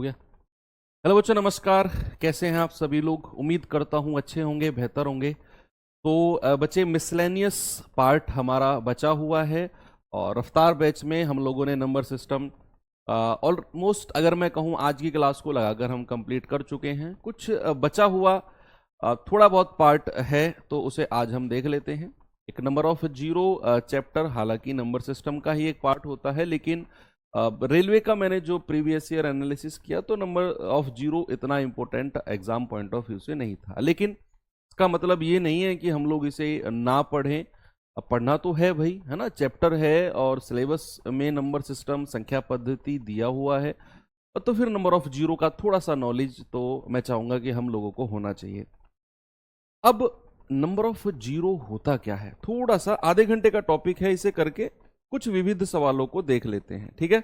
हो गया। हेलो बच्चों, नमस्कार। कैसे हैं आप सभी लोग? उम्मीद करता हूं अच्छे होंगे, बेहतर होंगे। तो बच्चे, मिसलेनियस पार्ट हमारा बचा हुआ है और रफ्तार बैच में हम लोगों ने नंबर सिस्टम ऑलमोस्ट, अगर मैं कहूं, आज की क्लास को लगाकर हम कंप्लीट कर चुके हैं। कुछ बचा हुआ थोड़ा बहुत पार्ट है, तो उसे आज हम देख लेते हैं। एक नंबर ऑफ जीरो चैप्टर हालांकि नंबर सिस्टम का ही एक पार्ट होता है, लेकिन रेलवे का मैंने जो प्रीवियस ईयर एनालिसिस किया तो नंबर ऑफ जीरो इतना important exam point of view से नहीं था। लेकिन इसका मतलब ये नहीं है कि हम लोग इसे ना पढ़ें। अब पढ़ना तो है भाई, है ना। चैप्टर है और सिलेबस में नंबर सिस्टम संख्या पद्धति दिया हुआ है, तो फिर नंबर ऑफ जीरो का थोड़ा सा नॉलेज तो मैं चाहूंगा कि हम लोगों को होना चाहिए। अब नंबर ऑफ जीरो होता क्या है, थोड़ा सा आधे घंटे का टॉपिक है, इसे करके कुछ विविध सवालों को देख लेते हैं। ठीक है,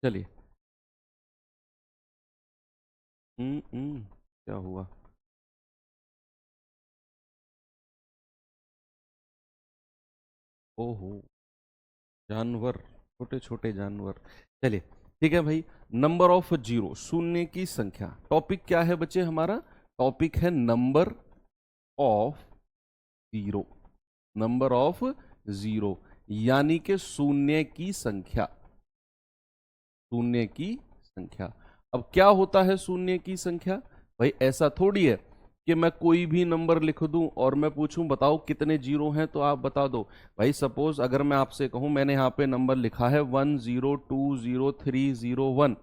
चलिए। क्या हुआ? ओहो, जानवर, छोटे छोटे जानवर। चलिए, ठीक है भाई। नंबर ऑफ जीरो, शून्य की संख्या। टॉपिक क्या है बच्चे हमारा? टॉपिक है number of zero. Number of zero यानी कि शून्य की संख्या। शून्य की संख्या। अब क्या होता है शून्य की संख्या? भाई ऐसा थोड़ी है कि मैं कोई भी नंबर लिख दूं और मैं पूछूं बताओ कितने जीरो हैं तो आप बता दो। भाई सपोज अगर मैं आपसे कहूं, मैंने यहाँ पे नंबर लिखा है 10203001,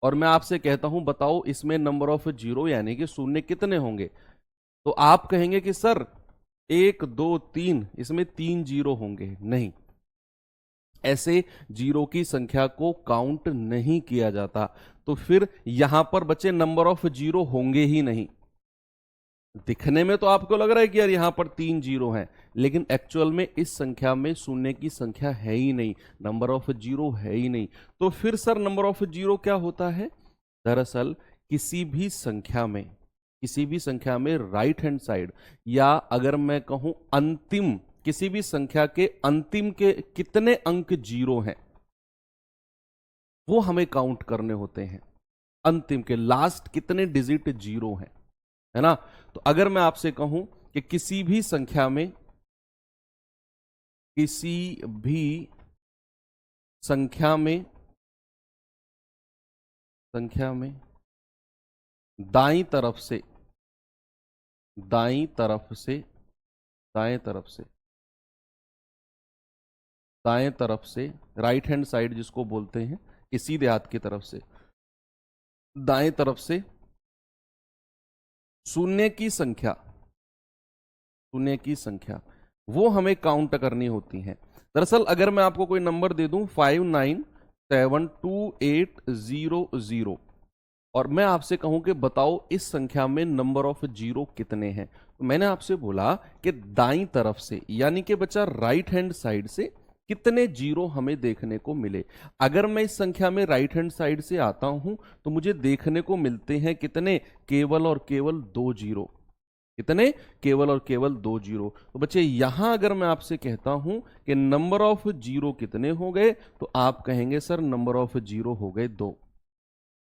और मैं आपसे कहता हूं बताओ इसमें नंबर ऑफ जीरो यानी कि शून्य कितने होंगे, तो आप कहेंगे कि सर 1 2 3, इसमें 3 जीरो होंगे। नहीं, ऐसे जीरो की संख्या को काउंट नहीं किया जाता। तो फिर यहां पर बच्चे नंबर ऑफ जीरो होंगे ही नहीं। दिखने में तो आपको लग रहा है कि यार यहां पर 3 जीरो हैं, लेकिन एक्चुअल में इस संख्या में शून्य की संख्या है ही नहीं, नंबर ऑफ जीरो है ही नहीं। तो फिर सर नंबर ऑफ जीरो क्या होता है? दरअसल किसी भी संख्या में राइट हैंड साइड, या अगर मैं कहूं अंतिम, किसी भी संख्या के अंतिम के कितने अंक जीरो हैं वो हमें काउंट करने होते हैं। अंतिम के लास्ट कितने डिजिट जीरो हैं, है ना। तो अगर मैं आपसे कहूं कि किसी भी संख्या में दाईं तरफ से दाईं तरफ से दाएं तरफ से दाएं तरफ से राइट हैंड साइड जिसको बोलते हैं, कि सीधे हाथ की तरफ से दाएं तरफ से शून्य की संख्या वो हमें काउंट करनी होती है। दरअसल अगर मैं आपको कोई नंबर दे दूं 597280 और मैं आपसे कहूं कि बताओ इस संख्या में नंबर ऑफ जीरो कितने हैं, तो मैंने आपसे बोला कि दाईं तरफ से यानी कि बच्चा राइट हैंड साइड से कितने जीरो हमें देखने को मिले। अगर मैं इस संख्या में राइट हैंड साइड से आता हूं तो मुझे देखने को मिलते हैं कितने? केवल और केवल 2 जीरो। कितने? केवल और केवल 2 जीरो। तो बच्चे यहां अगर मैं आपसे कहता हूं कि नंबर ऑफ जीरो कितने हो गए, तो आप कहेंगे सर नंबर ऑफ जीरो हो गए 2।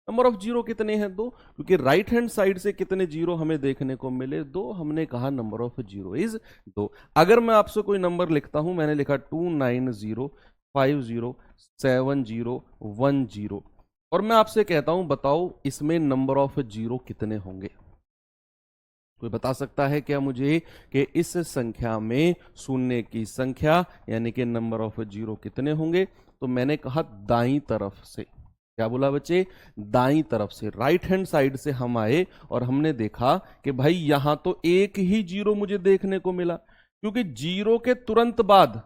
नंबर ऑफ जीरो कितने हैं? 2, क्योंकि राइट हैंड साइड से कितने जीरो हमें देखने को मिले? 2। हमने कहा नंबर ऑफ जीरो इज 2। अगर मैं आपसे कोई नंबर लिखता हूं, मैंने लिखा 29050701, और मैं आपसे कहता हूं बताओ इसमें नंबर ऑफ जीरो कितने होंगे। कोई बता सकता है क्या मुझे कि इस संख्या में शून्य की संख्या यानी कि नंबर ऑफ जीरो कितने होंगे? तो मैंने कहा दाईं तरफ से। क्या बोला बच्चे? दाईं तरफ से, राइट हैंड साइड से हम आए और हमने देखा कि भाई यहां तो एक ही जीरो मुझे देखने को मिला, क्योंकि जीरो के तुरंत बाद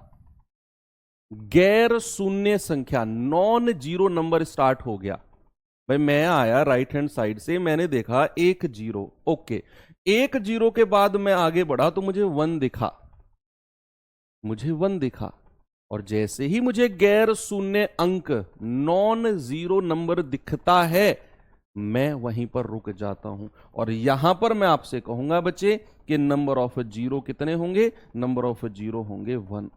गैर शून्य संख्या, नॉन जीरो नंबर स्टार्ट हो गया। भाई मैं आया राइट हैंड साइड से, मैंने देखा 1 जीरो, ओके। 1 जीरो के बाद मैं आगे बढ़ा तो मुझे 1 दिखा, और जैसे ही मुझे गैर शून्य अंक, नॉन जीरो नंबर दिखता है, मैं वहीं पर रुक जाता हूं। और यहां पर मैं आपसे कहूंगा बच्चे कि नंबर ऑफ जीरो कितने होंगे? नंबर ऑफ जीरो होंगे 1।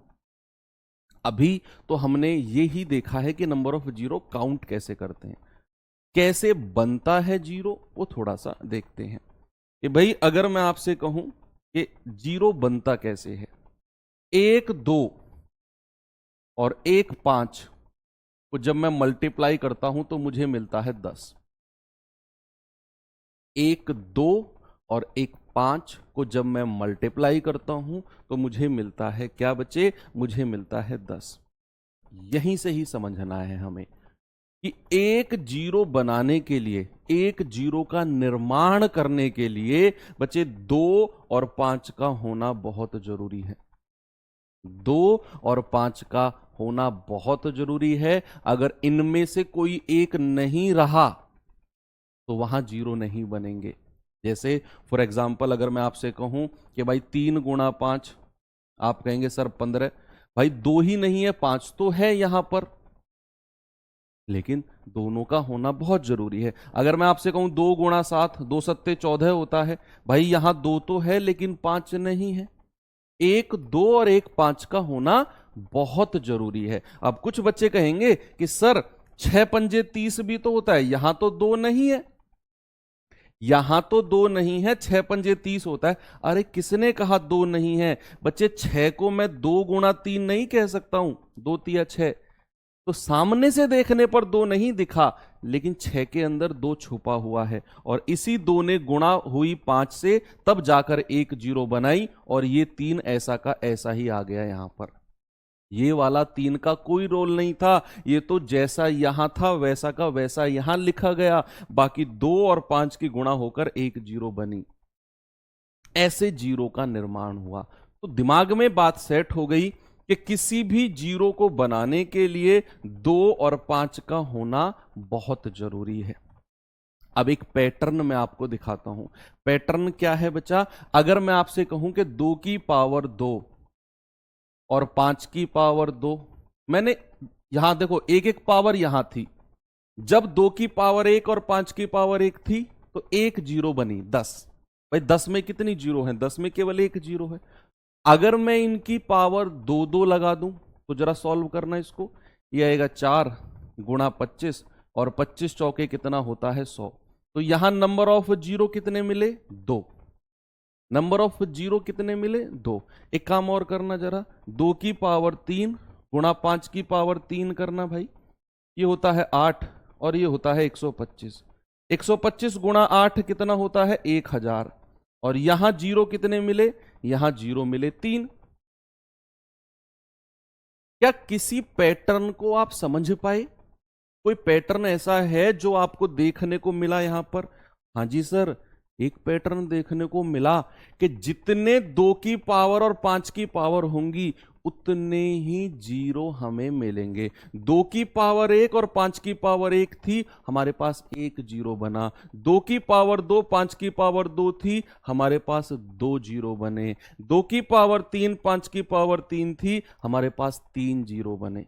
अभी तो हमने ये ही देखा है कि नंबर ऑफ जीरो काउंट कैसे करते हैं। कैसे बनता है जीरो वो थोड़ा सा देखते हैं कि भाई अगर मैं आपसे कहूं कि जीरो बनता कैसे है, 1 2 और 1 5 को जब मैं मल्टीप्लाई करता हूं तो मुझे मिलता है 10। 1 2 और 1 5 को जब मैं मल्टीप्लाई करता हूं तो मुझे मिलता है क्या बच्चे, मुझे मिलता है 10। यहीं से ही समझना है हमें कि एक जीरो बनाने के लिए, एक जीरो का निर्माण करने के लिए बच्चे 2 और 5 का होना बहुत जरूरी है। 2 और 5 का होना बहुत जरूरी है। अगर इनमें से कोई एक नहीं रहा तो वहां जीरो नहीं बनेंगे। जैसे फॉर एग्जाम्पल अगर मैं आपसे कहूं कि भाई 3 × 5, आप कहेंगे सर 15। भाई 2 ही नहीं है, 5 तो है यहां पर, लेकिन दोनों का होना बहुत जरूरी है। अगर मैं आपसे कहूं 2 × 7, 2 × 7 = 14 होता है। भाई यहां 2 तो है लेकिन 5 नहीं है। 1 2 और 1 5 का होना बहुत जरूरी है। अब कुछ बच्चे कहेंगे कि सर 6 × 5 = 30 भी तो होता है, यहां तो 2 नहीं है, यहां तो 2 नहीं है, 6 × 5 = 30 होता है। अरे किसने कहा 2 नहीं है बच्चे? 6 को मैं 2 × 3 नहीं कह सकता हूं, 2 × 6। तो सामने से देखने पर 2 नहीं दिखा, लेकिन 6 के अंदर 2 छुपा हुआ है, और इसी 2 ने गुणा हुई 5 से, तब जाकर एक जीरो बनाई, और ये 3 ऐसा का ऐसा ही आ गया यहां पर। ये वाला 3 का कोई रोल नहीं था, ये तो जैसा यहां था वैसा का वैसा यहां लिखा गया। बाकी 2 और 5 की गुणा होकर एक जीरो बनी। ऐसे जीरो का निर्माण हुआ। तो दिमाग में बात सेट हो गई कि किसी भी जीरो को बनाने के लिए 2 और 5 का होना बहुत जरूरी है। अब एक पैटर्न मैं आपको दिखाता हूं। पैटर्न क्या है बच्चा? अगर मैं आपसे कहूं कि 2 की पावर 2 और 5 की पावर 2, मैंने यहां देखो एक एक पावर यहां थी। जब 2 की पावर 1 और 5 की पावर 1 थी तो एक जीरो बनी 10। भाई 10 में कितनी जीरो है? 10 में केवल एक जीरो है। अगर मैं इनकी पावर 2 2 लगा दूं तो जरा सॉल्व करना इसको, ये आएगा 4 × 25, और 25 चौके कितना होता है? 100। तो यहां नंबर ऑफ जीरो कितने मिले? 2। नंबर ऑफ जीरो कितने मिले? 2। एक काम और करना जरा, 2 की पावर 3 × 5 की पावर 3 करना भाई, ये होता है 8 और ये होता है 125। 125 × 8 कितना होता है? 1000। और यहां जीरो कितने मिले? यहां जीरो मिले 3। क्या किसी पैटर्न को आप समझ पाए? कोई पैटर्न ऐसा है जो आपको देखने को मिला यहां पर? हाँ जी सर, एक पैटर्न देखने को मिला कि जितने 2 की पावर और 5 की पावर होंगी उतने ही जीरो हमें मिलेंगे। 2 की पावर 1 और 5 की पावर 1 थी, हमारे पास एक जीरो बना। 2 की पावर 2, 5 की पावर 2 थी, हमारे पास 2 जीरो बने। 2 की पावर 3, 5 की पावर 3 थी, हमारे पास 3 जीरो बने।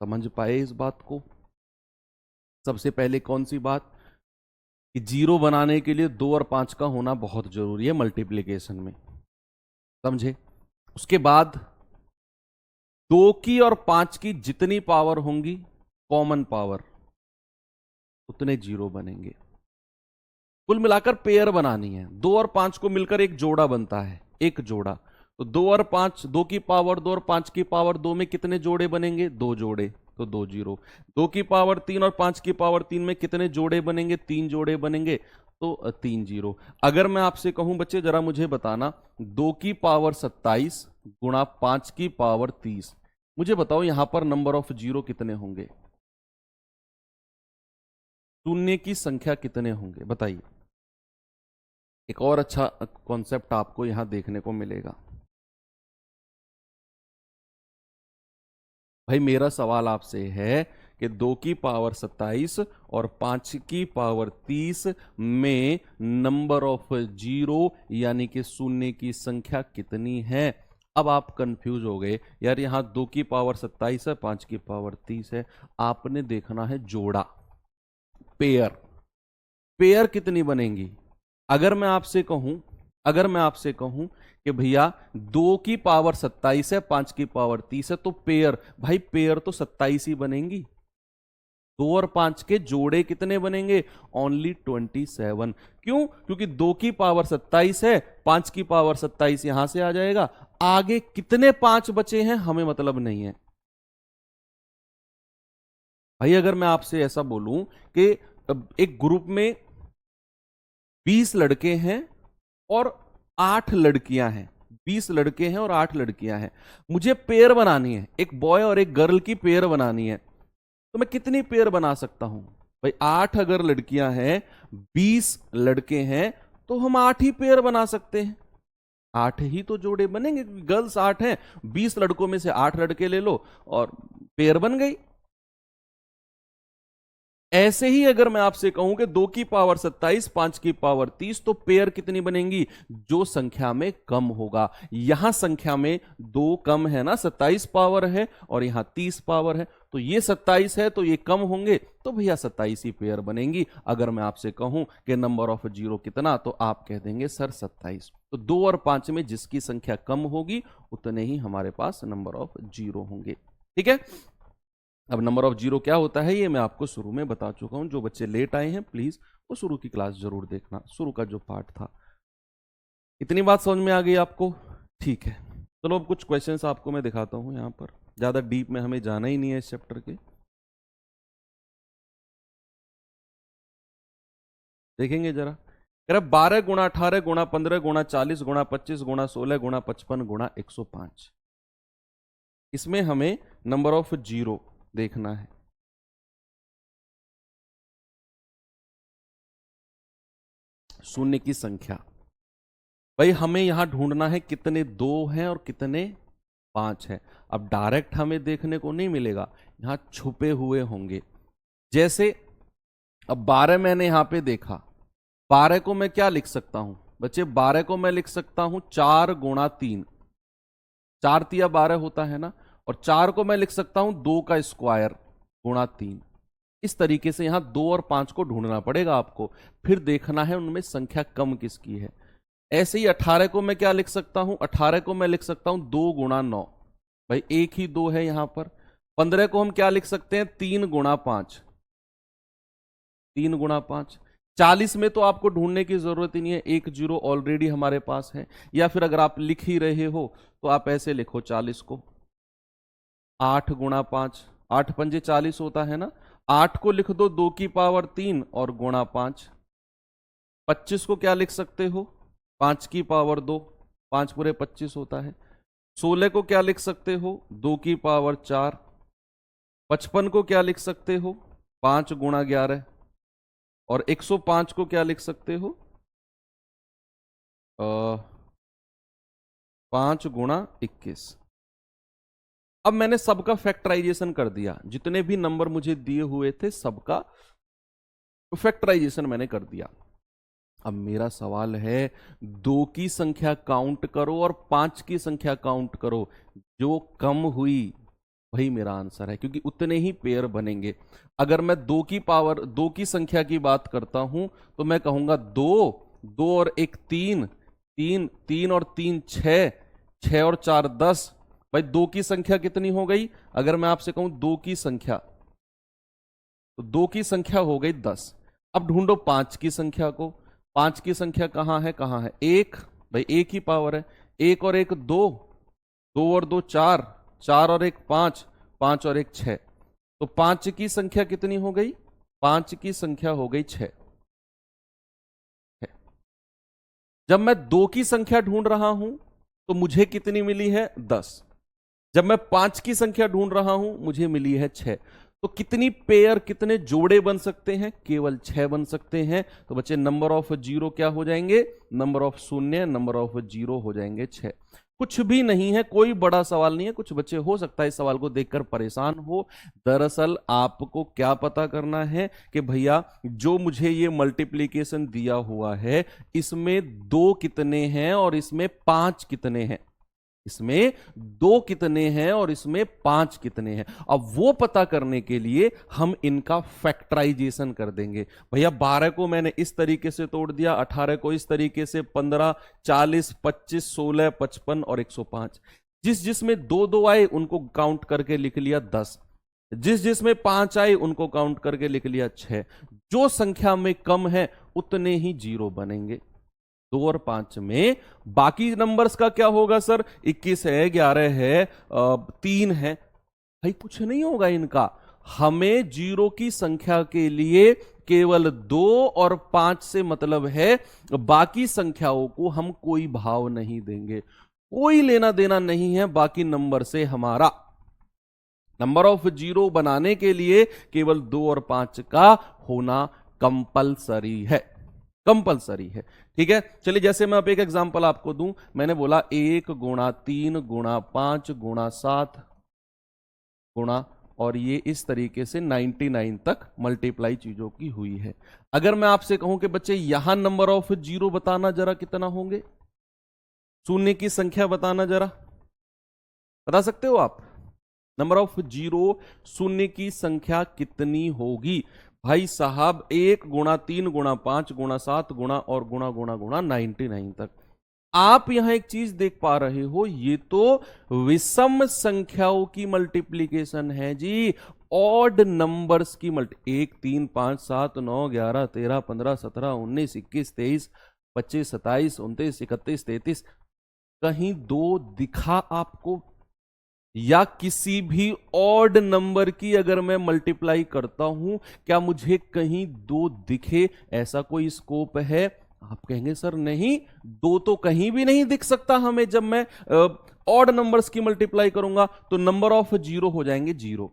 समझ पाए इस बात को? सबसे पहले कौन सी बात कि जीरो बनाने के लिए 2 और 5 का होना बहुत जरूरी है मल्टीप्लिकेशन में, समझे? उसके बाद 2 की और 5 की जितनी पावर होंगी कॉमन पावर, उतने जीरो बनेंगे। कुल मिलाकर पेयर बनानी है। 2 और 5 को मिलकर एक जोड़ा बनता है, एक जोड़ा। तो 2 और 5, 2 की पावर 2 और 5 की पावर 2 में कितने जोड़े बनेंगे? 2 जोड़े, तो 2 जीरो। 2 की पावर 3 और 5 की पावर 3 में कितने जोड़े बनेंगे? 3 जोड़े बनेंगे, तो 3 जीरो। अगर मैं आपसे कहूं बच्चे जरा मुझे बताना, 2 की पावर 27 × 5 की पावर 30, मुझे बताओ यहां पर नंबर ऑफ जीरो कितने होंगे? शून्य की संख्या कितने होंगे बताइए? एक और अच्छा कॉन्सेप्ट आपको यहां देखने को मिलेगा। भाई मेरा सवाल आपसे है कि 2 की पावर 27 और 5 की पावर 30 में नंबर ऑफ जीरो यानी कि शून्य की संख्या कितनी है? अब आप कंफ्यूज हो गए, यार यहां 2 की पावर 27 है, 5 की पावर 30 है। आपने देखना है जोड़ा, पेयर। पेयर कितनी बनेंगी? अगर मैं आपसे कहूं, अगर मैं आपसे कहूं कि भैया 2 की पावर 27 है, 5 की पावर 30 है, तो पेयर, भाई पेयर तो 27 ही बनेंगी। 2 और 5 के जोड़े कितने बनेंगे? ओनली 27। क्यों? क्योंकि 2 की पावर 27 है, 5 की पावर 27 यहां से आ जाएगा। आगे कितने 5 बचे हैं हमें मतलब नहीं है। भाई अगर मैं आपसे ऐसा बोलूं कि एक ग्रुप में 20 लड़के हैं और 8 लड़कियां हैं, 20 लड़के हैं और 8 लड़कियां हैं, मुझे पेयर बनानी है, एक बॉय और एक गर्ल की पेयर बनानी है, तो मैं कितनी पेयर बना सकता हूं? भाई 8 अगर लड़कियां हैं, 20 लड़के हैं, तो हम 8 ही पेयर बना सकते हैं, 8 ही तो जोड़े बनेंगे। गर्ल्स 8 हैं, 20 लड़कों में से 8 लड़के ले लो और पेयर बन गई। ऐसे ही अगर मैं आपसे कहूं कि 2 की पावर 27, 5 की पावर 30, तो पेयर कितनी बनेंगी? जो संख्या में कम होगा। यहां संख्या में 2 कम है ना, 27 पावर है और यहां 30 पावर है, तो ये 27 है तो ये कम होंगे, तो भैया 27 ही पेयर बनेंगी। अगर मैं आपसे कहूं कि नंबर ऑफ जीरो कितना, तो आप कह देंगे सर 27। तो 2 और 5 में जिसकी संख्या कम होगी उतने ही हमारे पास नंबर ऑफ जीरो होंगे। ठीक है, अब नंबर ऑफ जीरो क्या होता है ये मैं आपको शुरू में बता चुका हूं। जो बच्चे लेट आए हैं प्लीज वो शुरू की क्लास जरूर देखना, शुरू का जो पार्ट था। इतनी बात समझ में आ गई आपको? ठीक है, चलो अब कुछ क्वेश्चंस आपको मैं दिखाता हूं। यहां पर ज्यादा डीप में हमें जाना ही नहीं है इस चैप्टर के। देखेंगे जरा, 12 गुणा 18 गुणा 15 गुणा 40 गुणा 25 गुणा 16 गुणा 55 गुणा 105। इसमें हमें नंबर ऑफ जीरो देखना है। शून्य की संख्या भाई हमें यहां ढूंढना है कितने 2 हैं और कितने 5 हैं। अब डायरेक्ट हमें देखने को नहीं मिलेगा, यहां छुपे हुए होंगे। जैसे अब 12 मैंने यहां पे देखा, 12 को मैं क्या लिख सकता हूं बच्चे? 12 को मैं लिख सकता हूं 4 गुणा 3, 4 तिया 12 होता है ना, और 4 को मैं लिख सकता हूं 2 का स्क्वायर गुणा 3। इस तरीके से यहां 2 और 5 को ढूंढना पड़ेगा आपको, फिर देखना है उनमें संख्या कम किसकी है। ऐसे ही 18 को मैं क्या लिख सकता हूं? 18 को मैं लिख सकता हूं 2 गुणा 9, भाई एक ही 2 है यहां पर। 15 को हम क्या लिख सकते हैं? 3 गुणा 5, 3 गुणा 5। 40 में तो आपको ढूंढने की जरूरत ही नहीं है, एक जीरो ऑलरेडी हमारे पास है। या फिर अगर आप लिख ही रहे हो तो आप ऐसे लिखो 40 को 8 गुणा 5, 8 पंजे 40 होता है ना, 8 को लिख दो 2 की पावर 3 और गुणा 5। 25 को क्या लिख सकते हो? 5 की पावर 2, 5 पूरे 25 होता है। 16 को क्या लिख सकते हो? 2 की पावर 4। 55 को क्या लिख सकते हो? 5 गुणा 11। और 105 को क्या लिख सकते हो? 5 गुणा 21। अब मैंने सबका फैक्टराइजेशन कर दिया, जितने भी नंबर मुझे दिए हुए थे सबका फैक्टराइजेशन मैंने कर दिया। अब मेरा सवाल है 2 की संख्या काउंट करो और 5 की संख्या काउंट करो, जो कम हुई वही मेरा आंसर है, क्योंकि उतने ही पेयर बनेंगे। अगर मैं 2 की पावर 2 की संख्या की बात करता हूं तो मैं कहूंगा 2, 2 और 1 3, 3, 3 और 3 6, 6 और 4 10। भाई 2 की संख्या कितनी हो गई? अगर मैं आपसे कहूं 2 की संख्या, तो 2 की संख्या हो गई 10। अब ढूंढो 5 की संख्या को। 5 की संख्या कहां है, कहां है? 1, भाई 1 ही पावर है। 1 और 1 2, 2 और 2 4, 4 और 1 5, 5 और 1 6। तो 5 की संख्या कितनी हो गई? 5 की संख्या हो गई 6। जब मैं 2 की संख्या ढूंढ रहा हूं तो मुझे कितनी मिली है? 10। जब मैं 5 की संख्या ढूंढ रहा हूं मुझे मिली है 6। तो कितनी पेयर, कितने जोड़े बन सकते हैं? केवल 6 बन सकते हैं। तो बच्चे नंबर ऑफ जीरो क्या हो जाएंगे? नंबर ऑफ शून्य, नंबर ऑफ जीरो हो जाएंगे 6। कुछ भी नहीं है, कोई बड़ा सवाल नहीं है। कुछ बच्चे हो सकता है इस सवाल को देखकर परेशान हो। दरअसल आपको क्या पता करना है कि भैया जो मुझे ये मल्टीप्लीकेशन दिया हुआ है इसमें 2 कितने हैं और इसमें 5 कितने हैं, इसमें 2 कितने हैं और इसमें 5 कितने हैं। अब वो पता करने के लिए हम इनका फैक्टराइजेशन कर देंगे। भैया 12 को मैंने इस तरीके से तोड़ दिया, 18 को इस तरीके से, 15, 40, 25, 16, 55 और 105। जिसमें 2 2 आए उनको काउंट करके लिख लिया 10। जिस जिसमें 5 आए उनको काउंट करके लिख लिया 6। जो संख्या में कम है उतने ही जीरो बनेंगे। 2 और 5 में बाकी नंबर्स का क्या होगा सर? 21 है, 11 है, 3 है, भाई कुछ नहीं होगा इनका। हमें जीरो की संख्या के लिए केवल 2 और 5 से मतलब है, बाकी संख्याओं को हम कोई भाव नहीं देंगे, कोई लेना देना नहीं है बाकी नंबर से हमारा। नंबर ऑफ जीरो बनाने के लिए केवल 2 और 5 का होना कंपलसरी है, कंपलसरी है। ठीक है, चलिए जैसे मैं अब एक एग्जांपल आपको दूं, मैंने बोला 1 गुणा 3 गुणा 5 गुणा 7 गुणा, और ये इस तरीके से 99 तक मल्टीप्लाई चीजों की हुई है। अगर मैं आपसे कहूं कि बच्चे यहां नंबर ऑफ जीरो बताना जरा कितना होंगे, शून्य की संख्या बताना जरा, बता सकते हो आप? नंबर ऑफ जीरो, शून्य की संख्या कितनी होगी? भाई साहब 1 गुणा 3 गुणा 5 गुणा 7 गुणा और गुणा गुणा गुणा 99 तक। आप यहां एक चीज देख पा रहे हो, ये तो विषम संख्याओं की मल्टीप्लीकेशन है जी, ऑड नंबर्स की 1 3 5 7 9 11 13 15 17 19 21 23 25 27 29 31 33, कहीं दो दिखा आपको? या किसी भी ऑड नंबर की अगर मैं मल्टीप्लाई करता हूं, क्या मुझे कहीं दो दिखे? ऐसा कोई स्कोप है? आप कहेंगे सर नहीं, दो तो कहीं भी नहीं दिख सकता हमें। जब मैं ऑड नंबर्स की मल्टीप्लाई करूंगा तो नंबर ऑफ जीरो हो जाएंगे जीरो।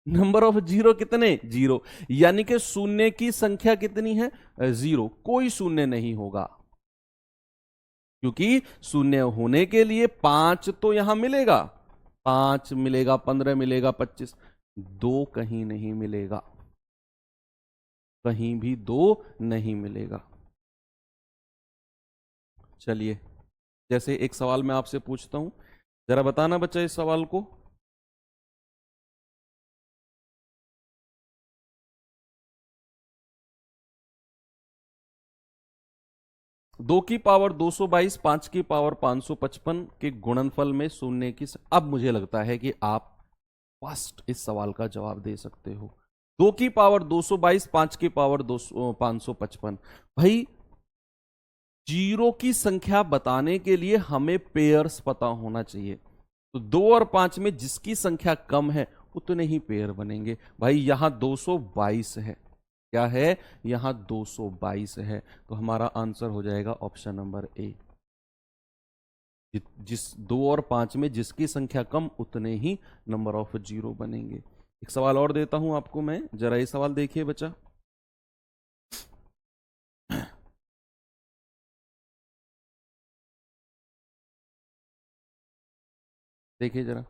नंबर ऑफ जीरो कितने? जीरो। यानी कि शून्य की संख्या कितनी है? जीरो। कोई शून्य नहीं होगा, क्योंकि शून्य होने के लिए 5 तो यहां मिलेगा, 5 मिलेगा, 15 मिलेगा, 25, दो कहीं नहीं मिलेगा, कहीं भी दो नहीं मिलेगा। चलिए जैसे एक सवाल मैं आपसे पूछता हूं, जरा बताना बच्चा इस सवाल को। दो की पावर 222, 5 की पावर 555 के गुणनफल में शून्य की अब मुझे लगता है कि आप फर्स्ट इस सवाल का जवाब दे सकते हो। 2 की पावर 222, 5 की पावर 555। भाई जीरो की संख्या बताने के लिए हमें पेयर्स पता होना चाहिए, तो 2 और 5 में जिसकी संख्या कम है उतने ही पेयर बनेंगे। भाई यहां 222 है, क्या है? यहां 222 है, तो हमारा आंसर हो जाएगा ऑप्शन नंबर ए। जिस 2 और 5 में जिसकी संख्या कम उतने ही नंबर ऑफ जीरो बनेंगे। एक सवाल और देता हूं आपको मैं, जरा ये सवाल देखिए बच्चा। देखिए जरा,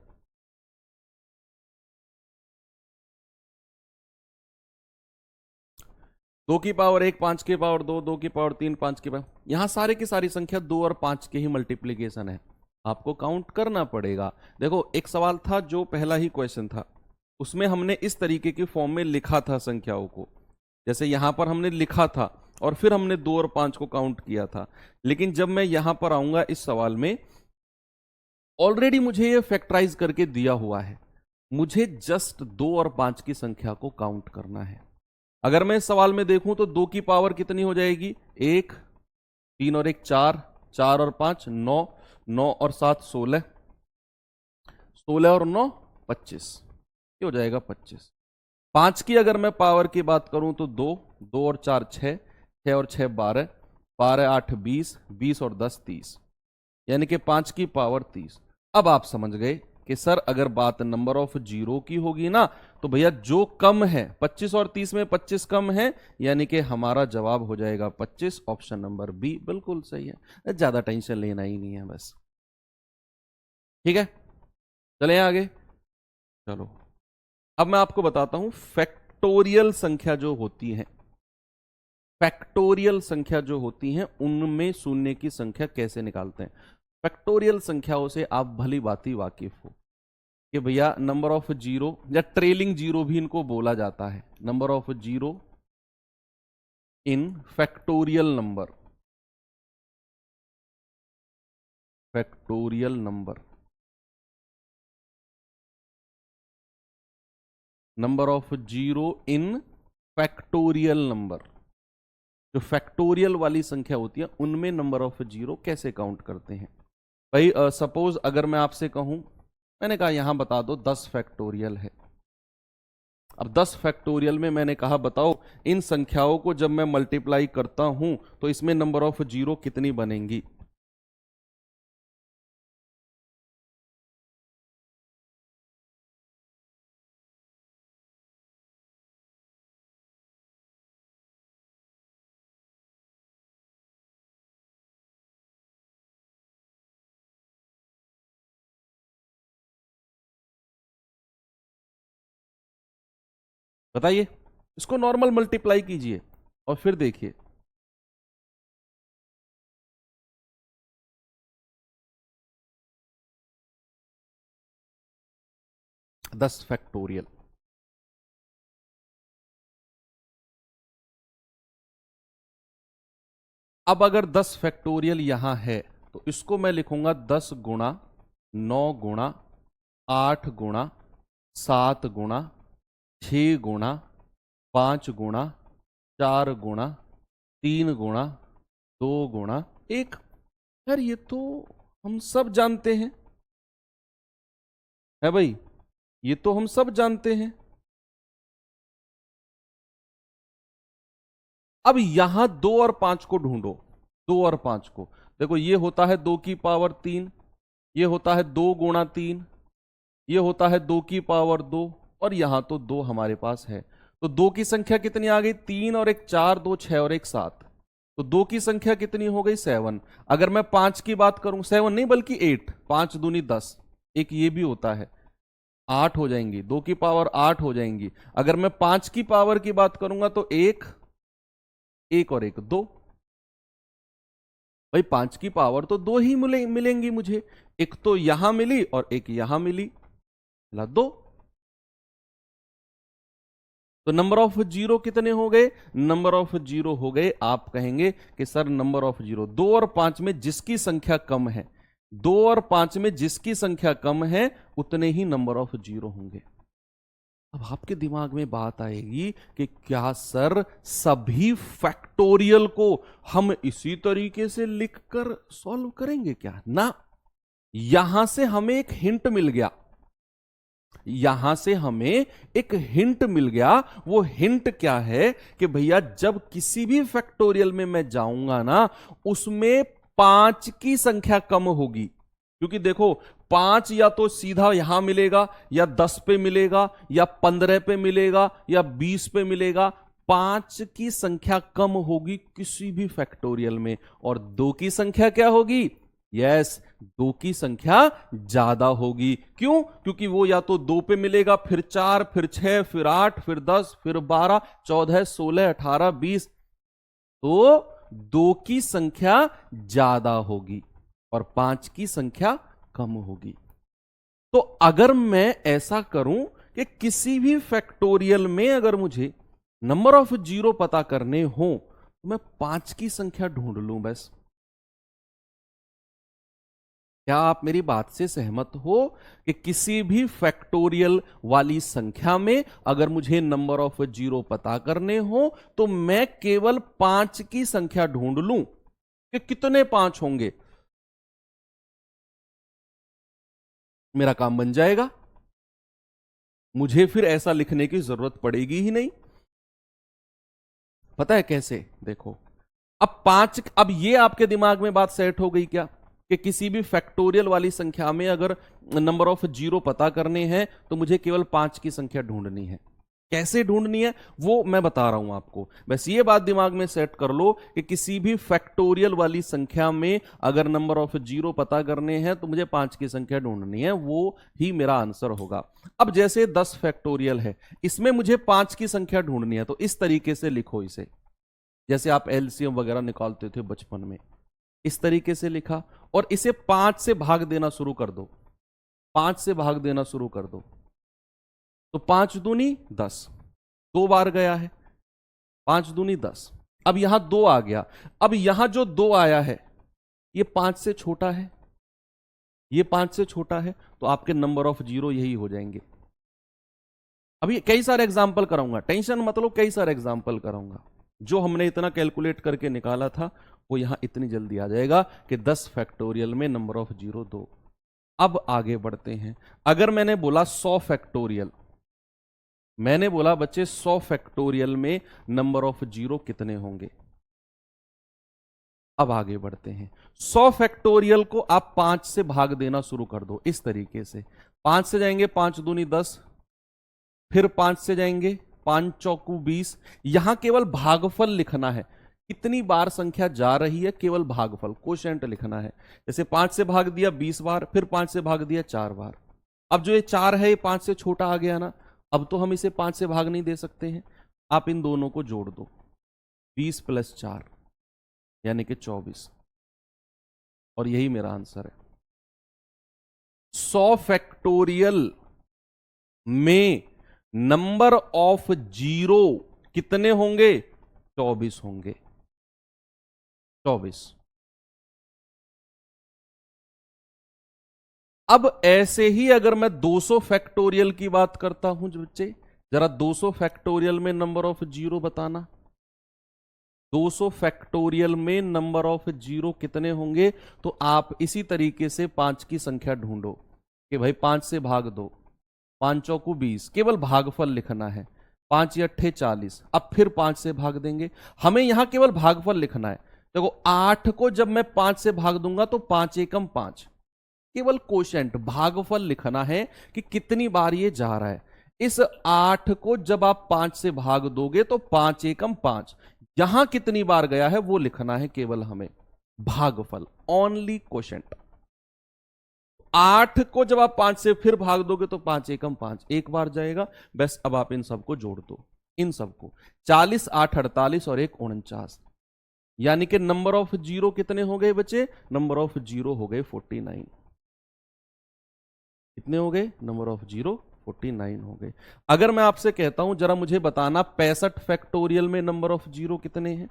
2 की पावर 1, 5 की पावर 2, 2 की पावर 3, 5 की पावर, यहां सारे की सारी संख्या 2 और 5 के ही मल्टीप्लीकेशन है, आपको काउंट करना पड़ेगा। देखो एक सवाल था जो पहला ही क्वेश्चन था, उसमें हमने इस तरीके की फॉर्म में लिखा था संख्याओं को, जैसे यहां पर हमने लिखा था और फिर हमने 2 और 5 को काउंट किया था। लेकिन जब मैं यहां पर आऊंगा इस सवाल में, ऑलरेडी मुझे ये फैक्टराइज करके दिया हुआ है, मुझे जस्ट 2 और 5 की संख्या को काउंट करना है। अगर मैं इस सवाल में देखूं तो 2 की पावर कितनी हो जाएगी? 1, 3 और 1 4, 4 और 5 9, 9 और 7 16, 16 और 9 25, ये हो जाएगा 25। 5 की अगर मैं पावर की बात करूं तो 2, 2 और 4 6, 6 और 6 12, 12 8 20, 20 और 10 30, यानी कि 5 की पावर 30। अब आप समझ गए कि सर अगर बात नंबर ऑफ जीरो की होगी ना, तो भैया जो कम है 25 और 30 में 25 कम है, यानी कि हमारा जवाब हो जाएगा 25। ऑप्शन नंबर बी बिल्कुल सही है, ज्यादा टेंशन लेना ही नहीं है बस। ठीक है, चलें आगे। चलो अब मैं आपको बताता हूं फैक्टोरियल संख्या जो होती है, फैक्टोरियल संख्या जो होती हैं उनमें शून्य की संख्या कैसे निकालते हैं। फैक्टोरियल संख्याओं से आप भली भांति वाकिफ हो कि भैया नंबर ऑफ जीरो या ट्रेलिंग जीरो भी इनको बोला जाता है, number of zero in factorial number, factorial number number of zero in factorial number. जो फैक्टोरियल वाली संख्या होती है उनमें नंबर ऑफ जीरो कैसे काउंट करते हैं भाई। सपोज अगर मैं आपसे कहूं, मैंने कहा यहां बता दो 10 फैक्टोरियल है। अब 10 फैक्टोरियल में मैंने कहा बताओ इन संख्याओं को जब मैं मल्टीप्लाई करता हूं तो इसमें नंबर ऑफ जीरो कितनी बनेंगी। बताइए, इसको नॉर्मल मल्टीप्लाई कीजिए और फिर देखिए। 10 फैक्टोरियल। अब अगर 10 फैक्टोरियल यहां है तो इसको मैं लिखूंगा 10 गुणा 9 गुणा 8 गुणा 7 गुणा 6 गुणा 5 गुणा 4 गुणा 3 गुणा 2 गुणा 1। यार ये तो हम सब जानते हैं, है भाई, ये तो हम सब जानते हैं। अब यहां 2 और 5 को ढूंढो। 2 और 5 को देखो, ये होता है 2 की पावर 3, ये होता है 2 गुणा 3, ये होता है 2 की पावर 2, और यहां तो 2 हमारे पास है। तो 2 की संख्या कितनी आ गई, 3 और एक 4, 2 6 और एक 7। तो 2 की संख्या कितनी हो गई, 7। अगर मैं 5 की बात करूं, 7 नहीं बल्कि 8, 5 दूनी 10, एक ये भी होता है, 8 हो जाएंगी, 2 की पावर 8 हो जाएंगी। अगर मैं 5 की पावर की बात करूंगा तो 1, 1 और 1 2। भाई 5 की पावर तो 2 ही मिलेंगी मुझे, एक तो यहां मिली और एक यहां मिली, मिला 2। तो नंबर ऑफ जीरो कितने हो गए, नंबर ऑफ जीरो हो गए, आप कहेंगे कि सर नंबर ऑफ जीरो 2 और 5 में जिसकी संख्या कम है, 2 और 5 में जिसकी संख्या कम है उतने ही नंबर ऑफ जीरो होंगे। अब आपके दिमाग में बात आएगी कि क्या सर सभी फैक्टोरियल को हम इसी तरीके से लिखकर सॉल्व करेंगे क्या? ना, यहां से हमें एक हिंट मिल गया, यहां से हमें एक हिंट मिल गया। वो हिंट क्या है कि भैया जब किसी भी फैक्टोरियल में मैं जाऊंगा ना, उसमें 5 की संख्या कम होगी। क्योंकि देखो 5 या तो सीधा यहां मिलेगा, या 10 पे मिलेगा, या 15 पे मिलेगा, या 20 पे मिलेगा। 5 की संख्या कम होगी किसी भी फैक्टोरियल में, और 2 की संख्या क्या होगी, यस, 2 की संख्या ज्यादा होगी। क्यों? क्योंकि वो या तो 2 पे मिलेगा, फिर 4, फिर 6, फिर 8, फिर 10, फिर 12, 14, 16, 18, 20। तो 2 की संख्या ज्यादा होगी और 5 की संख्या कम होगी। तो अगर मैं ऐसा करूं कि किसी भी फैक्टोरियल में अगर मुझे नंबर ऑफ जीरो पता करने हो तो मैं 5 की संख्या ढूंढ लूं बस। क्या आप मेरी बात से सहमत हो कि किसी भी फैक्टोरियल वाली संख्या में अगर मुझे नंबर ऑफ जीरो पता करने हो तो मैं केवल 5 की संख्या ढूंढ लूं कि कितने 5 होंगे, मेरा काम बन जाएगा। मुझे फिर ऐसा लिखने की जरूरत पड़ेगी ही नहीं। पता है कैसे? देखो, अब 5, अब ये आपके दिमाग में बात सेट हो गई क्या कि किसी भी फैक्टोरियल वाली संख्या में अगर नंबर ऑफ जीरो पता करने हैं तो मुझे केवल 5 की संख्या ढूंढनी है। कैसे ढूंढनी है वो मैं बता रहा हूं आपको, बस ये बात दिमाग में सेट कर लो कि किसी भी फैक्टोरियल वाली संख्या में अगर नंबर ऑफ जीरो पता करने हैं तो मुझे 5 की संख्या ढूंढनी है, वो ही मेरा आंसर होगा। अब जैसे 10 फैक्टोरियल है, इसमें मुझे 5 की संख्या ढूंढनी है, तो इस तरीके से लिखो इसे, जैसे आप एलसीएम वगैरह निकालते थे बचपन में, इस तरीके से लिखा, और इसे 5 से भाग देना शुरू कर दो, 5 से भाग देना शुरू कर दो। तो 5 दूनी 10, 2 बार गया है, 5 दूनी 10। अब यहां 2 आ गया, अब यहां जो 2 आया है ये 5 से छोटा है, ये 5 से छोटा है, तो आपके नंबर ऑफ जीरो यही हो जाएंगे। अभी कई सारे एग्जाम्पल कराऊंगा, टेंशन मत लो, कई सारे एग्जाम्पल कराऊंगा। जो हमने इतना कैलकुलेट करके निकाला था वो यहां इतनी जल्दी आ जाएगा कि 10 फैक्टोरियल में नंबर ऑफ जीरो 2। अब आगे बढ़ते हैं। अगर मैंने बोला 100 फैक्टोरियल, मैंने बोला बच्चे 100 फैक्टोरियल में नंबर ऑफ जीरो कितने होंगे। अब आगे बढ़ते हैं। 100 फैक्टोरियल को आप 5 से भाग देना शुरू कर दो इस तरीके से। 5 से जाएंगे 5 दूनी 10, फिर 5 से जाएंगे 5 चौकू 20। यहां केवल भागफल लिखना है, कितनी बार संख्या जा रही है, केवल भागफल कोशेंट लिखना है। जैसे 5 से भाग दिया 20 बार, फिर 5 से भाग दिया 4 बार। अब जो ये 4 है ये 5 से छोटा आ गया ना, अब तो हम इसे 5 से भाग नहीं दे सकते हैं। आप इन दोनों को जोड़ दो, 20 + 4 यानी कि 24, और यही मेरा आंसर है। 100 फैक्टोरियल में नंबर ऑफ जीरो कितने होंगे, 24 होंगे, 24। अब ऐसे ही अगर मैं 200 फैक्टोरियल की बात करता हूं बच्चे, जरा 200 फैक्टोरियल में नंबर ऑफ जीरो बताना। 200 फैक्टोरियल में नंबर ऑफ जीरो कितने होंगे, तो आप इसी तरीके से 5 की संख्या ढूंढो कि भाई 5 से भाग दो, 5 चौकू 20, केवल भागफल लिखना है। 5 या 8 40, अब फिर 5 से भाग देंगे। हमें यहां केवल भागफल लिखना है। देखो 8 को जब मैं 5 से भाग दूंगा तो 5 एकम 5, केवल कोशेंट भागफल लिखना है कि कितनी बार ये जा रहा है। इस 8 को जब आप 5 से भाग दोगे तो 5 एकम 5, यहां कितनी बार गया है वो लिखना है केवल हमें, भागफल, ओनली कोशेंट। 8 को जब आप 5 से फिर भाग दोगे तो 5 एकम 5, एक बार जाएगा। बस अब आप इन सबको जोड़ दो, इन सबको 40 8 48 और 1 49, यानी कि नंबर ऑफ जीरो कितने हो गए बच्चे, नंबर ऑफ जीरो हो गए 49। कितने हो गए, नंबर ऑफ जीरो 49 हो गए। अगर मैं आपसे कहता हूं जरा मुझे बताना 65 फैक्टोरियल में नंबर ऑफ जीरो कितने हैं,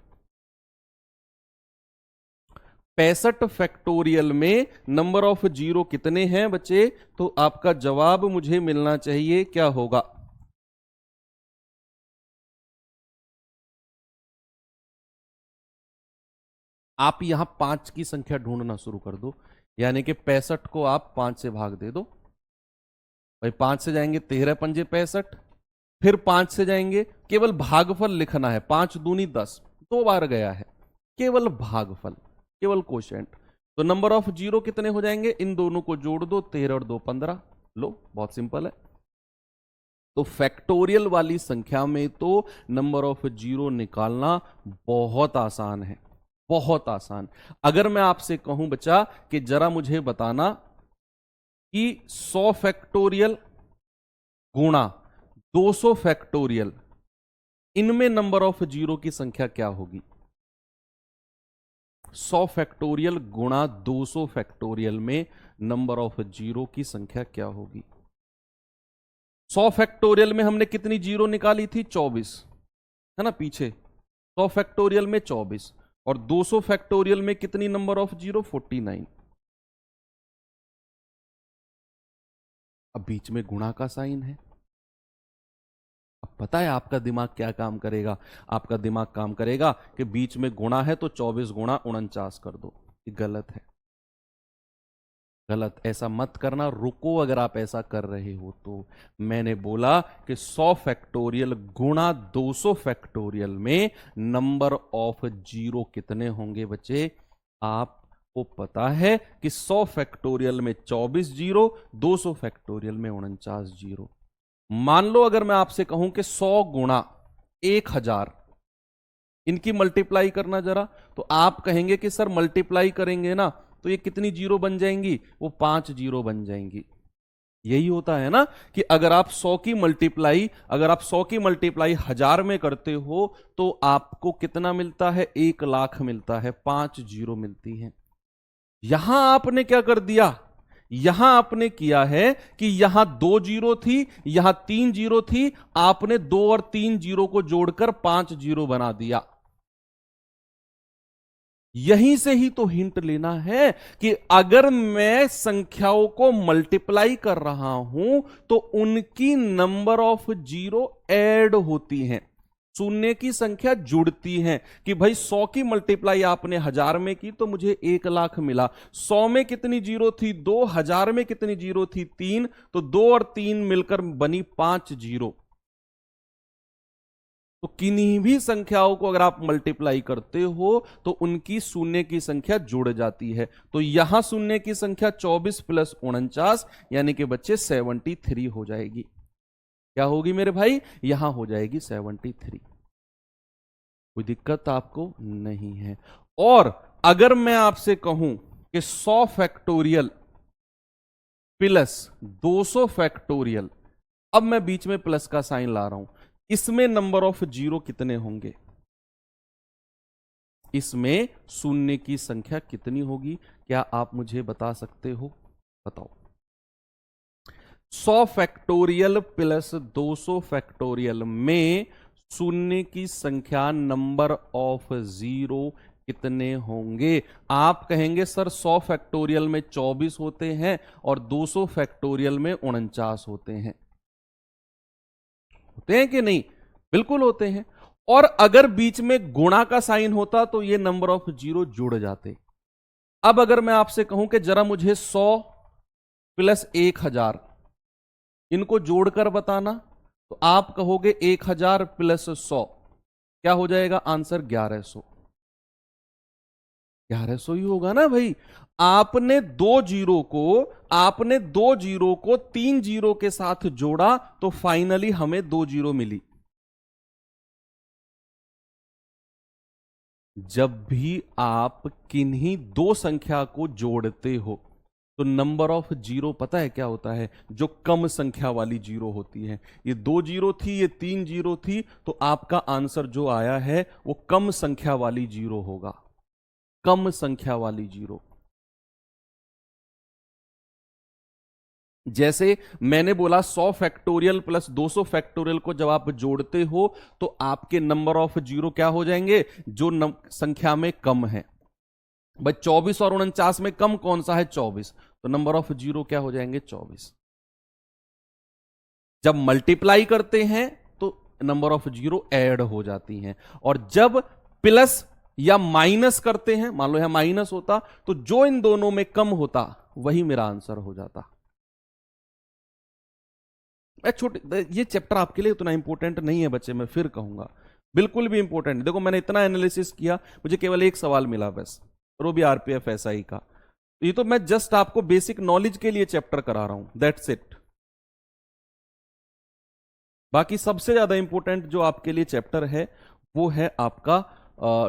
65 फैक्टोरियल में नंबर ऑफ जीरो कितने हैं बच्चे, तो आपका जवाब मुझे मिलना चाहिए क्या होगा। आप यहां 5 की संख्या ढूंढना शुरू कर दो, यानी कि 65 को आप 5 से भाग दे दो। भाई 5 से जाएंगे 13 पंजे 65, फिर 5 से जाएंगे, केवल भागफल लिखना है। 5 दूनी 10, 2 बार गया है, केवल भागफल, केवल कोशेंट। तो नंबर ऑफ जीरो कितने हो जाएंगे, इन दोनों को जोड़ दो, 13 और 2 15। लो बहुत सिंपल है। तो फैक्टोरियल वाली संख्या में तो नंबर ऑफ जीरो निकालना बहुत आसान है, बहुत आसान। अगर मैं आपसे कहूं बच्चा कि जरा मुझे बताना कि 100 फैक्टोरियल गुणा 200 फैक्टोरियल, इनमें नंबर ऑफ जीरो की संख्या क्या होगी। 100 फैक्टोरियल गुणा 200 फैक्टोरियल में नंबर ऑफ जीरो की संख्या क्या होगी। 100 फैक्टोरियल में हमने कितनी जीरो निकाली थी, 24 है ना पीछे, 100 फैक्टोरियल में 24, और 200 फैक्टोरियल में कितनी नंबर ऑफ जीरो, 49। अब बीच में गुणा का साइन है। अब पता है आपका दिमाग क्या काम करेगा, आपका दिमाग काम करेगा कि बीच में गुणा है तो 24 गुणा 49 कर दो। ये गलत है, गलत, ऐसा मत करना, रुको। अगर आप ऐसा कर रहे हो तो मैंने बोला कि 100 फैक्टोरियल गुणा 200 फैक्टोरियल में नंबर ऑफ जीरो कितने होंगे बच्चे। आपको पता है कि 100 फैक्टोरियल में 24 जीरो, 200 फैक्टोरियल में 49 जीरो। मान लो अगर मैं आपसे कहूं कि 100 गुणा 1000, इनकी मल्टीप्लाई करना जरा, तो आप कहेंगे कि सर मल्टीप्लाई करेंगे ना तो ये कितनी जीरो बन जाएंगी, वो 5 जीरो बन जाएंगी। यही होता है ना कि अगर आप 100 की मल्टीप्लाई, अगर आप 100 की मल्टीप्लाई 1000 में करते हो तो आपको कितना मिलता है, 1 लाख मिलता है, 5 जीरो मिलती है। यहां आपने क्या कर दिया, यहां आपने किया है कि यहां 2 जीरो थी, यहां 3 जीरो थी, आपने 2 और 3 जीरो को जोड़कर 5 जीरो बना दिया। यहीं से ही तो हिंट लेना है कि अगर मैं संख्याओं को मल्टीप्लाई कर रहा हूं तो उनकी नंबर ऑफ जीरो ऐड होती हैं, शून्य की संख्या जुड़ती है। कि भाई 100 की मल्टीप्लाई आपने 1000 में की तो मुझे 1,00,000 मिला। 100 में कितनी जीरो थी? 2। 1000 में कितनी जीरो थी? 3। तो 2 और 3 मिलकर बनी 5 जीरो। तो किन्हीं भी संख्याओं को अगर आप मल्टीप्लाई करते हो तो उनकी शून्य की संख्या जुड़ जाती है। तो यहां शून्य की संख्या 24 प्लस 49 यानी कि बच्चे 73 हो जाएगी। क्या होगी मेरे भाई? यहां हो जाएगी 73। कोई दिक्कत आपको नहीं है। और अगर मैं आपसे कहूं कि 100 फैक्टोरियल प्लस 200 फैक्टोरियल, अब मैं बीच में प्लस का साइन ला रहा हूं, इसमें नंबर ऑफ जीरो कितने होंगे? इसमें शून्य की संख्या कितनी होगी? क्या आप मुझे बता सकते हो? बताओ। 100 फैक्टोरियल प्लस 200 फैक्टोरियल में शून्य की संख्या नंबर ऑफ जीरो कितने होंगे? आप कहेंगे सर 100 फैक्टोरियल में 24 होते हैं और 200 फैक्टोरियल में 49 होते हैं। होते हैं कि नहीं? बिल्कुल होते हैं। और अगर बीच में गुणा का साइन होता तो ये नंबर ऑफ जीरो जुड़ जाते। अब अगर मैं आपसे कहूं कि जरा मुझे 100 प्लस 1000 इनको जोड़कर बताना, तो आप कहोगे 1000 प्लस 100 क्या हो जाएगा? आंसर 1100। 1100 ही होगा ना भाई। आपने दो जीरो को 3 जीरो के साथ जोड़ा तो फाइनली हमें 2 जीरो मिली। जब भी आप किन्हीं दो संख्या को जोड़ते हो तो नंबर ऑफ जीरो पता है क्या होता है? जो कम संख्या वाली जीरो होती है। ये 2 जीरो थी, ये 3 जीरो थी, तो आपका आंसर जो आया है वो कम संख्या वाली जीरो होगा। कम संख्या वाली जीरो। जैसे मैंने बोला 100 फैक्टोरियल प्लस 200 फैक्टोरियल को जब आप जोड़ते हो तो आपके नंबर ऑफ जीरो क्या हो जाएंगे? जो संख्या में कम है। भाई 24 और 49 में कम कौन सा है? 24। तो नंबर ऑफ जीरो क्या हो जाएंगे? 24। जब मल्टीप्लाई करते हैं तो नंबर ऑफ जीरो ऐड हो जाती हैं। और जब प्लस या माइनस करते हैं, मान लो यहां माइनस होता, तो जो इन दोनों में कम होता वही मेरा आंसर हो जाता। छोटे ये चैप्टर आपके लिए उतना इंपॉर्टेंट नहीं है बच्चे, मैं फिर कहूंगा बिल्कुल भी इंपॉर्टेंट नहीं। देखो मैंने इतना एनालिसिस किया, मुझे केवल एक सवाल मिला बस, और वो भी आरपीएफ एसआई का। तो ये तो मैं जस्ट आपको बेसिक नॉलेज के लिए चैप्टर करा रहा हूं, दैट्स इट। बाकी सबसे ज्यादा इंपॉर्टेंट जो आपके लिए चैप्टर है वो है आपका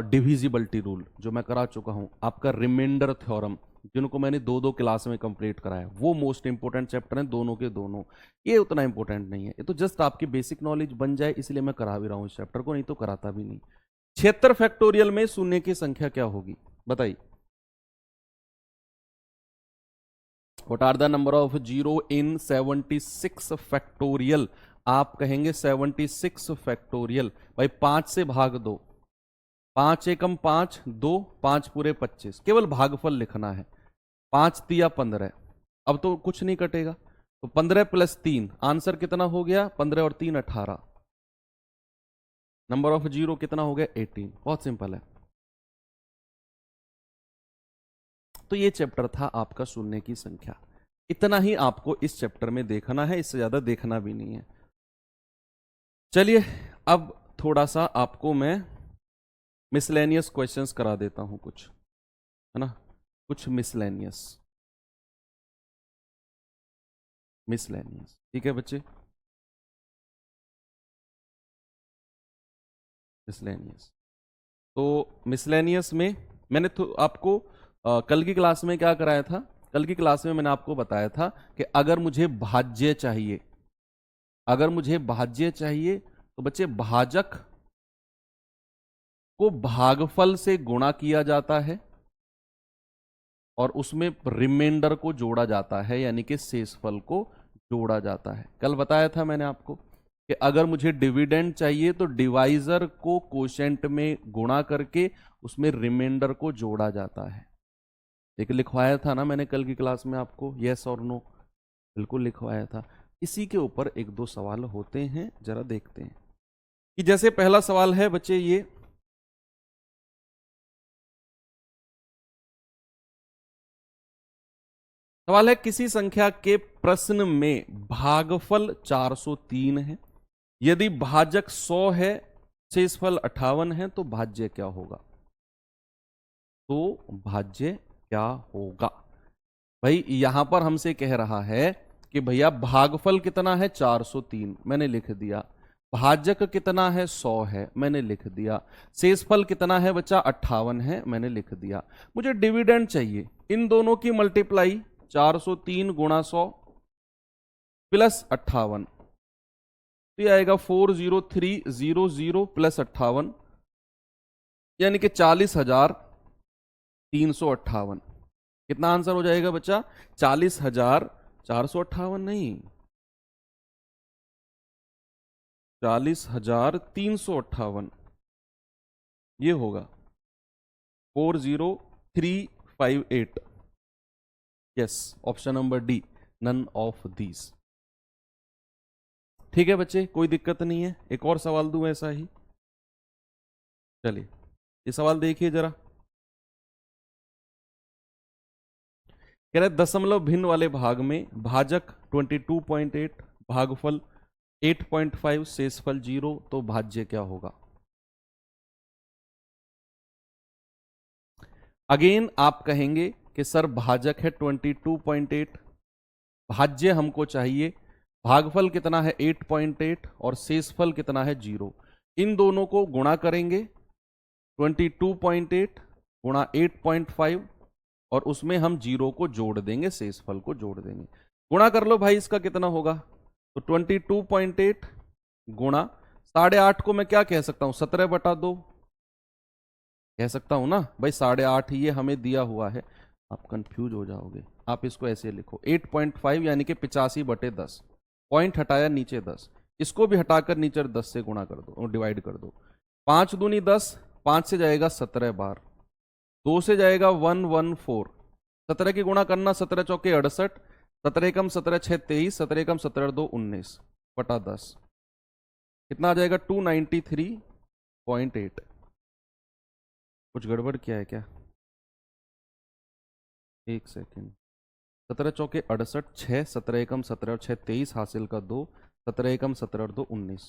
डिविजिबिलिटी रूल, जो मैं करा चुका हूं, आपका रिमाइंडर थ्योरम, जिनको मैंने 2-2 क्लास में कंप्लीट कराया। वो मोस्ट इंपोर्टेंट चैप्टर हैं दोनों के दोनों। ये उतना इंपॉर्टेंट नहीं है, ये तो जस्ट आपकी बेसिक नॉलेज बन जाए इसलिए मैं करा भी रहा हूं इस चैप्टर को, नहीं तो कराता भी नहीं। 76 फैक्टोरियल में शून्य की संख्या क्या होगी? बताइए। What are the number of zero in 76 factorial? आप कहेंगे 76 फैक्टोरियल। भाई 5 से भाग दो, 5 एकम 5, 2, 5 पूरे 25, केवल भागफल लिखना है। 5 तिया 15, अब तो कुछ नहीं कटेगा, तो 15 प्लस 3 आंसर कितना हो गया? 15 और 3 18। नंबर ऑफ जीरो कितना हो गया? 18। बहुत सिंपल है। तो ये चैप्टर था आपका शून्य की संख्या। इतना ही आपको इस चैप्टर में देखना है, इससे ज्यादा देखना भी नहीं है। चलिए अब थोड़ा सा आपको मैं मिसलेनियस क्वेश्चंस करा देता हूं कुछ, है ना? कुछ मिसलेनियस ठीक है बच्चे? मिसलेनियस। तो मिसलेनियस में मैंने तो आपको कल की क्लास में क्या कराया था? कल की क्लास में मैंने आपको बताया था कि अगर मुझे भाज्य चाहिए, तो बच्चे भाजक को भागफल से गुणा किया जाता है और उसमें रिमाइंडर को जोड़ा जाता है, यानी कि शेषफल को जोड़ा जाता है। कल बताया था मैंने आपको। कि अगर मुझे डिविडेंड चाहिए तो डिवाइजर को कोशेंट में गुणा करके उसमें रिमाइंडर को जोड़ा जाता है। एक लिखवाया था ना मैंने कल की क्लास में आपको, यस और नो, बिल्कुल लिखवाया था। इसी के ऊपर एक दो सवाल होते हैं, जरा देखते हैं कि जैसे पहला सवाल है बच्चे, ये सवाल है किसी संख्या के प्रश्न में भागफल 403 है, यदि भाजक 100 है, शेषफल 58 है, तो भाज्य क्या होगा? तो भाज्य क्या होगा? भाई यहां पर हमसे कह रहा है कि भैया भागफल कितना है 403, मैंने लिख दिया। भाजक कितना है 100 है, मैंने लिख दिया। शेषफल कितना है बच्चा 58 है, मैंने लिख दिया। मुझे डिविडेंड चाहिए, इन दोनों की मल्टीप्लाई 403 गुणा 100 प्लस 58, तो आएगा 40300 प्लस 58 यानी कि 40,358। कितना आंसर हो जाएगा बच्चा? 40,458 नहीं, 40,358 ये होगा 40358। Yes, option number D, none of these. ठीक है बच्चे, कोई दिक्कत नहीं है। एक और सवाल दूं ऐसा ही, चलिए ये सवाल देखिए जरा। कह रहे दशमलव भिन्न वाले भाग में भाजक 22.8, भागफल 8.5, शेषफल 0, तो भाज्य क्या होगा? अगेन आप कहेंगे कि सर भाजक है 22.8, भाज्य हमको चाहिए, भागफल कितना है 8.8 और शेषफल कितना है 0। इन दोनों को गुणा करेंगे, 22.8 गुणा 8.5 और उसमें हम 0 को जोड़ देंगे, शेषफल को जोड़ देंगे। गुणा कर लो भाई, इसका कितना होगा? तो 22.8 गुणा 8.5 को मैं क्या कह सकता हूं? 17/2 कह सकता हूं ना भाई। 8.5 ये हमें दिया हुआ है, आप कंफ्यूज हो जाओगे। आप इसको ऐसे लिखो 8.5 यानी कि 85/10, पॉइंट हटाया नीचे 10, इसको भी हटाकर नीचे 10 से गुणा कर दो, डिवाइड कर दो। 5 दूनी 10, 5 से जाएगा 17 बार, 2 से जाएगा 114, 17 की गुणा करना, 17 चौके 68, 17 एकम 17 6 23, 17 एकम 17 2 19 बटा 10, कितना आ जाएगा? 293.8। कुछ गड़बड़ किया है क्या? एक सेकेंड, 17 चौके 68, 6, 17 एकम 17 और 6 23, हासिल का 2, 17 एकम 17 और 2 19,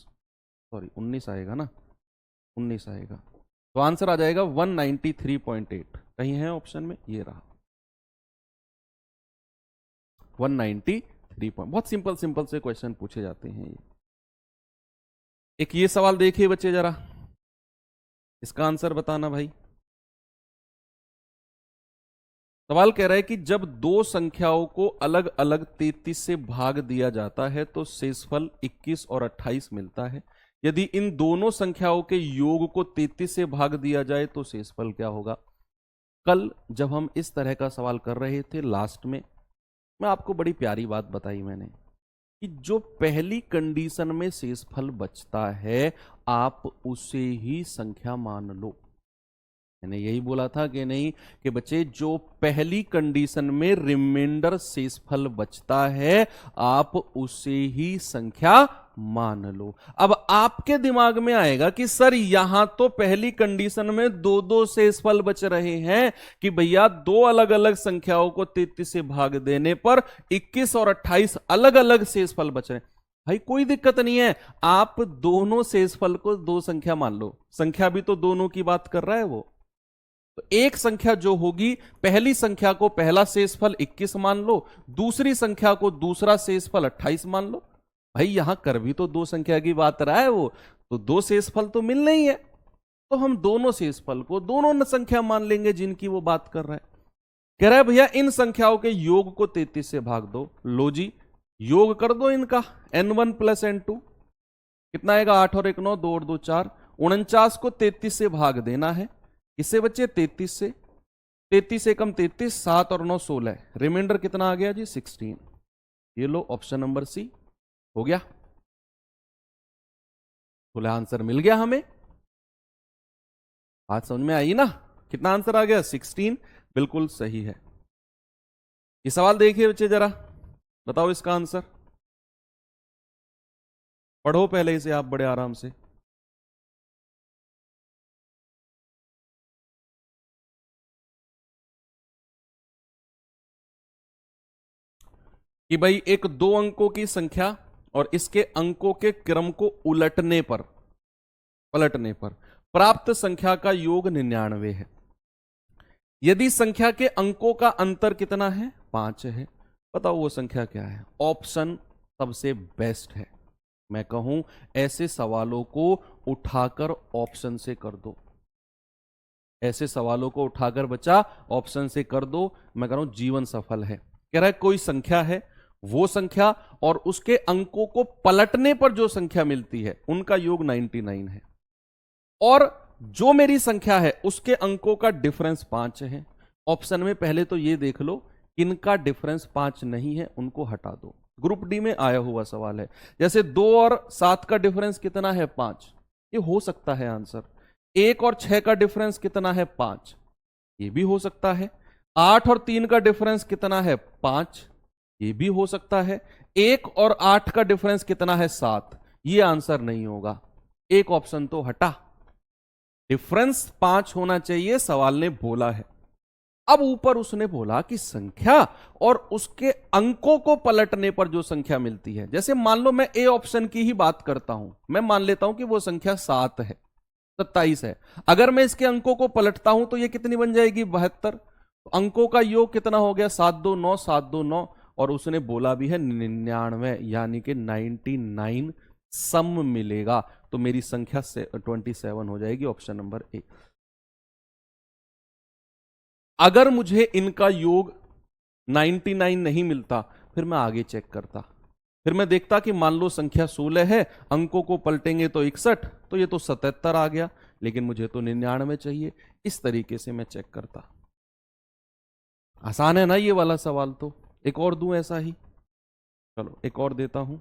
सॉरी 19 आएगा ना, 19 आएगा। तो आंसर आ जाएगा 193.8। कहीं है ऑप्शन में? ये रहा 193 बहुत सिंपल सिंपल से क्वेश्चन पूछे जाते हैं ये। एक ये सवाल देखिए बच्चे जरा, इसका आंसर बताना भाई। सवाल कह रहा है कि जब दो संख्याओं को अलग अलग 33 से भाग दिया जाता है तो शेषफल 21 और 28 मिलता है। यदि इन दोनों संख्याओं के योग को 33 से भाग दिया जाए तो शेषफल क्या होगा? कल जब हम इस तरह का सवाल कर रहे थे लास्ट में, मैं आपको बड़ी प्यारी बात बताई मैंने कि जो पहली कंडीशन में शेषफल बचता है आप उसे ही संख्या मान लो। मैंने यही बोला था कि नहीं कि बच्चे जो पहली कंडीशन में रिमाइंडर शेषफल बचता है आप उसे ही संख्या मान लो। अब आपके दिमाग में आएगा कि सर यहां तो पहली कंडीशन में दो दो शेषफल बच रहे हैं कि भैया दो अलग अलग संख्याओं को 33 से भाग देने पर 21 और 28 अलग अलग शेषफल बच रहे हैं। भाई कोई दिक्कत नहीं है, आप दोनों शेषफल को दो संख्या मान लो, संख्या भी तो दोनों की बात कर रहा है वो। तो एक संख्या जो होगी, पहली संख्या को पहला शेषफल 21 मान लो, दूसरी संख्या को दूसरा शेषफल 28 मान लो। भाई यहां कर भी तो दो संख्या की बात रहा है वो, तो दो शेषफल तो मिल नहीं है, तो हम दोनों शेषफल को दोनों संख्या मान लेंगे जिनकी वो बात कर रहा है। कह रहा है भैया इन संख्याओं के योग को 33 से भाग दो। लो जी, योग कर दो इनका, n1 प्लस n2 कितना आएगा? 8 और 1 9, 2 और 2 4, 49 को 33 से भाग देना है। इससे बच्चे 33 से, 33 एकम 33, 7 और 9 16, रिमाइंडर कितना आ गया जी? 16। ये लो ऑप्शन नंबर सी हो गया। बोले आंसर मिल गया हमें। बात समझ में आई ना? कितना आंसर आ गया? 16 बिल्कुल सही है। ये सवाल देखिए बच्चे जरा, बताओ इसका आंसर। पढ़ो पहले इसे आप बड़े आराम से। कि भाई एक 2 अंकों की संख्या और इसके अंकों के क्रम को पलटने पर प्राप्त संख्या का योग 99 है। यदि संख्या के अंकों का अंतर कितना है? 5 है। बताओ वो संख्या क्या है? ऑप्शन सबसे बेस्ट है। मैं कहूं ऐसे सवालों को उठाकर ऑप्शन से कर दो, ऐसे सवालों को उठाकर बच्चा ऑप्शन से कर दो। मैं कह रहा हूं जीवन सफल है। कह रहा है कोई संख्या है, वो संख्या और उसके अंकों को पलटने पर जो संख्या मिलती है उनका योग 99 है, और जो मेरी संख्या है उसके अंकों का डिफरेंस 5 है। ऑप्शन में पहले तो ये देख लो किनका डिफरेंस 5 नहीं है, उनको हटा दो। ग्रुप डी में आया हुआ सवाल है। जैसे 2 और 7 का डिफरेंस कितना है? 5, ये हो सकता है आंसर। 1 और 6 का डिफरेंस कितना है? 5, ये भी हो सकता है। 8 और 3 का डिफरेंस कितना है? 5, ये भी हो सकता है। 1 और 8 का डिफरेंस कितना है? 7, ये आंसर नहीं होगा। एक ऑप्शन तो हटा। डिफरेंस 5 होना चाहिए, सवाल ने बोला है। अब ऊपर उसने बोला कि संख्या और उसके अंकों को पलटने पर जो संख्या मिलती है, जैसे मान लो मैं ए ऑप्शन की ही बात करता हूं, मैं मान लेता हूं कि वो संख्या 7 है, 27 है। अगर मैं इसके अंकों को पलटता हूं तो ये कितनी बन जाएगी? 72। तो अंकों का योग कितना हो गया? 7 2 9, 7 2 9, और उसने बोला भी है 99, यानी कि 99 सम मिलेगा। तो मेरी संख्या 27 हो जाएगी, ऑप्शन नंबर ए। अगर मुझे इनका योग 99 नहीं मिलता, फिर मैं आगे चेक करता, फिर मैं देखता कि मान लो संख्या 16 है, अंकों को पलटेंगे तो 61, तो ये तो 77 आ गया, लेकिन मुझे तो 99 चाहिए। इस तरीके से मैं चेक करता। आसान है ना ये वाला सवाल? तो एक और दूं ऐसा ही, चलो एक और देता हूं।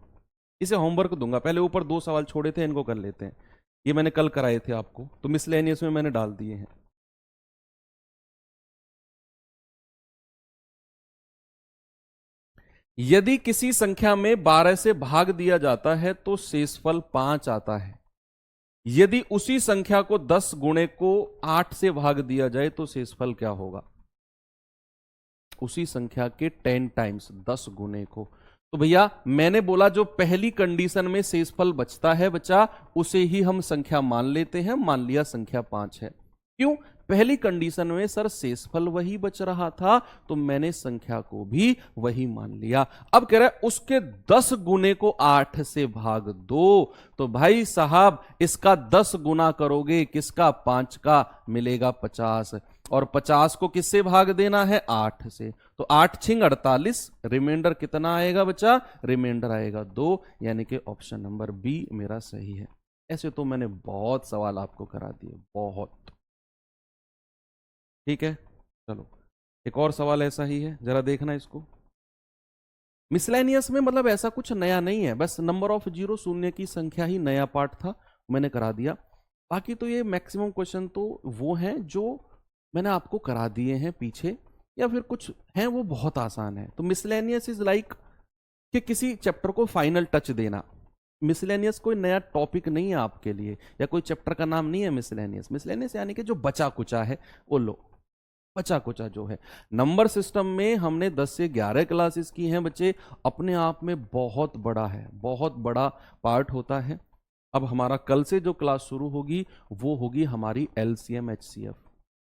इसे होमवर्क दूंगा, पहले ऊपर 2 सवाल छोड़े थे, इनको कर लेते हैं। ये मैंने कल कराए थे आपको, तो मिसलेनियस में मैंने डाल दिए हैं। यदि किसी संख्या में 12 से भाग दिया जाता है तो शेषफल 5 आता है। यदि उसी संख्या को 10 गुणे को 8 से भाग दिया जाए तो शेषफल क्या होगा? उसी संख्या के 10 टाइम्स, 10 गुणे को। तो भैया मैंने बोला जो पहली कंडीशन में शेषफल बचता है बच्चा, उसे ही हम संख्या मान लेते हैं। मान लिया संख्या 5 है। क्यों? पहली कंडीशन में सर शेषफल वही बच रहा था, तो मैंने संख्या को भी वही मान लिया। अब कह रहा है उसके 10 गुने को 8 से भाग दो, तो भाई साहब इसका 10 गुना करोगे, किसका? 5 का, मिलेगा 50। और 50 को किससे भाग देना है? 8 से। तो 8 छिंग 48, रिमाइंडर कितना आएगा बच्चा? रिमाइंडर आएगा 2, यानी कि ऑप्शन नंबर बी मेरा सही है। ऐसे तो मैंने बहुत सवाल आपको करा दिए, बहुत। ठीक है, चलो एक और सवाल ऐसा ही है, जरा देखना इसको। मिसलेनियस में मतलब ऐसा कुछ नया नहीं है, बस नंबर ऑफ जीरो, शून्य की संख्या ही नया पार्ट था, मैंने करा दिया। बाकी तो ये मैक्सिमम क्वेश्चन तो वो हैं जो मैंने आपको करा दिए हैं पीछे, या फिर कुछ हैं वो बहुत आसान है। तो मिसलेनियस इज लाइक कि किसी चैप्टर को फाइनल टच देना। मिसलेनियस कोई नया टॉपिक नहीं है आपके लिए, या कोई चैप्टर का नाम नहीं है मिसलेनियस। मिसलेनियस यानी कि जो बचा कुचा है वो लो, बचा कुचा जो है। नंबर सिस्टम में हमने 10 से 11 क्लासेस की हैं बच्चे, अपने आप में बहुत बड़ा है, बहुत बड़ा पार्ट होता है। अब हमारा कल से जो क्लास शुरू होगी वो होगी हमारी एलसीएम एचसीएफ।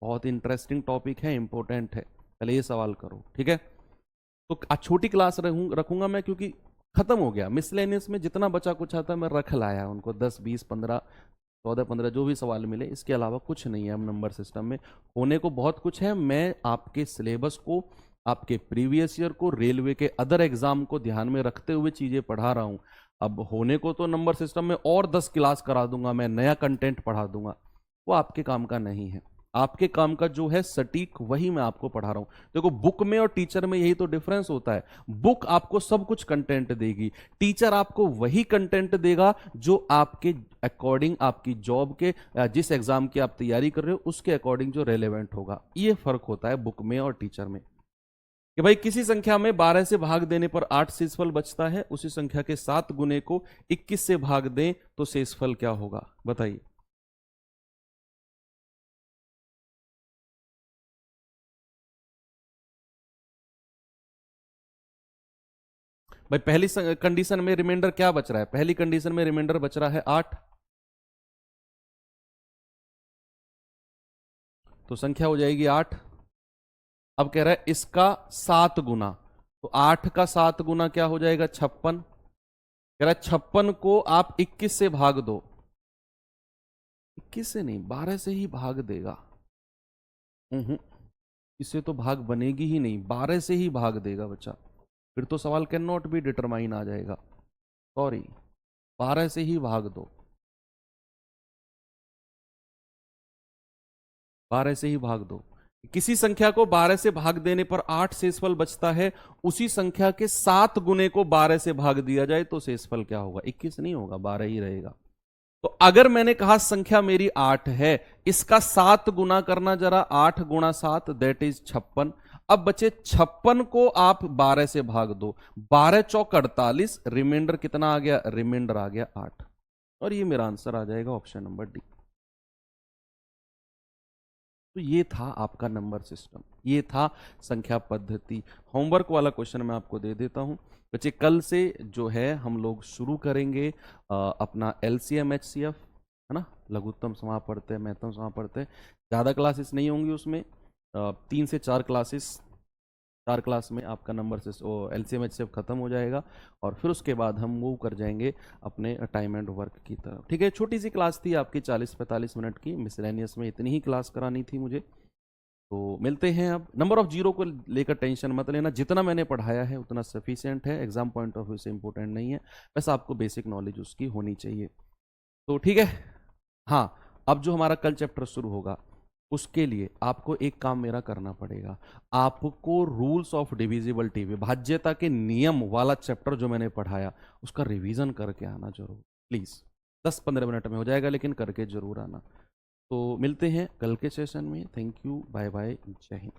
बहुत इंटरेस्टिंग टॉपिक है, इंपॉर्टेंट है। पहले ये सवाल करो, ठीक है? तो आज छोटी क्लास रखूंगा मैं, क्योंकि खत्म हो गया मिसलेनियस में जितना बचा कुछ आता मैं रख लाया उनको, 10 20 15 14 15 जो भी सवाल मिले, इसके अलावा कुछ नहीं है। हम नंबर सिस्टम में होने को बहुत कुछ है। मैं आपके सिलेबस को, आपके प्रीवियस ईयर को, रेलवे के अदर एग्जाम को ध्यान में रखते हुए चीजें पढ़ा रहा हूं। अब होने को तो नंबर सिस्टम में और 10 क्लास करा दूंगा मैं, नया कंटेंट पढ़ा दूंगा, वो आपके काम का नहीं है। आपके काम का जो है सटीक वही मैं आपको पढ़ा रहा हूं। देखो बुक में और टीचर में यही तो डिफरेंस होता है। बुक आपको सब कुछ कंटेंट देगी, टीचर आपको वही कंटेंट देगा जो आपके अकॉर्डिंग, आपकी जॉब के जिस एग्जाम की आप तैयारी कर रहे हो उसके अकॉर्डिंग जो रेलेवेंट होगा। ये फर्क होता है बुक में और टीचर में। कि भाई किसी संख्या में 12 से भाग देने पर 8 शेषफल बचता है, उसी संख्या के 7 गुने को 21 से भाग दें तो शेषफल क्या होगा, बताइए। भाई पहली कंडीशन में रिमाइंडर क्या बच रहा है, पहली कंडीशन में रिमाइंडर बच रहा है 8, तो संख्या हो जाएगी 8। अब कह रहा है इसका 7 गुना, तो 8 का 7 गुना क्या हो जाएगा, 56। कह रहा है 56 को आप 21 से भाग दो, 21 से नहीं 12 से ही भाग देगा। इससे तो भाग बनेगी ही नहीं, 12 से ही भाग देगा बच्चा, फिर तो सवाल कैन नॉट बी डिटरमाइन आ जाएगा। सॉरी, 12 से ही भाग दो, 12 से ही भाग दो। किसी संख्या को 12 से भाग देने पर 8 शेषफल बचता है, उसी संख्या के 7 गुने को 12 से भाग दिया जाए तो शेषफल क्या होगा, 21 नहीं होगा, 12 ही रहेगा। तो अगर मैंने कहा संख्या मेरी 8 है, इसका 7 गुना करना जरा, 8 गुणा 7 दैट इज 56। अब बचे 56 को आप 12 से भाग दो, 12 चौक 48, रिमाइंडर कितना आ गया, रिमाइंडर आ गया 8, और ये मेरा आंसर आ जाएगा ऑप्शन नंबर डी। तो ये था आपका नंबर सिस्टम, ये था संख्या पद्धति। होमवर्क वाला क्वेश्चन मैं आपको दे देता हूं बच्चे। कल से जो है हम लोग शुरू करेंगे अपना एलसीएम एचसीएफ, है ना, लघुत्तम समाह पढ़ते हैं, महत्तम समाह पढ़ते हैं। ज़्यादा क्लासेस नहीं होंगी उसमें, 3 से 4 क्लासेस, 4 क्लास में आपका नंबर से एलसीएम एचसीएफ खत्म हो जाएगा, और फिर उसके बाद हम मूव कर जाएंगे अपने टाइम एंड वर्क की तरफ। ठीक है, छोटी सी क्लास थी आपकी 40-45 मिनट की, मिसलेनियस में इतनी ही क्लास करानी थी मुझे। तो मिलते हैं। अब नंबर ऑफ जीरो को लेकर टेंशन मत लेना, जितना मैंने पढ़ाया है उतना सफिशिएंट है, एग्जाम पॉइंट ऑफ व्यू से इंपॉर्टेंट नहीं है, बस आपको बेसिक नॉलेज उसकी होनी चाहिए। तो ठीक है। हाँ, अब जो हमारा कल चैप्टर शुरू होगा उसके लिए आपको एक काम मेरा करना पड़ेगा, आपको रूल्स ऑफ डिविजिबिलिटी, विभाज्यता के नियम वाला चैप्टर जो मैंने पढ़ाया उसका रिवीजन करके आना जरूर, प्लीज। 10-15 मिनट में हो जाएगा, लेकिन करके जरूर आना। तो मिलते हैं कल के सेशन में। थैंक यू, बाय बाय, जय हिंद।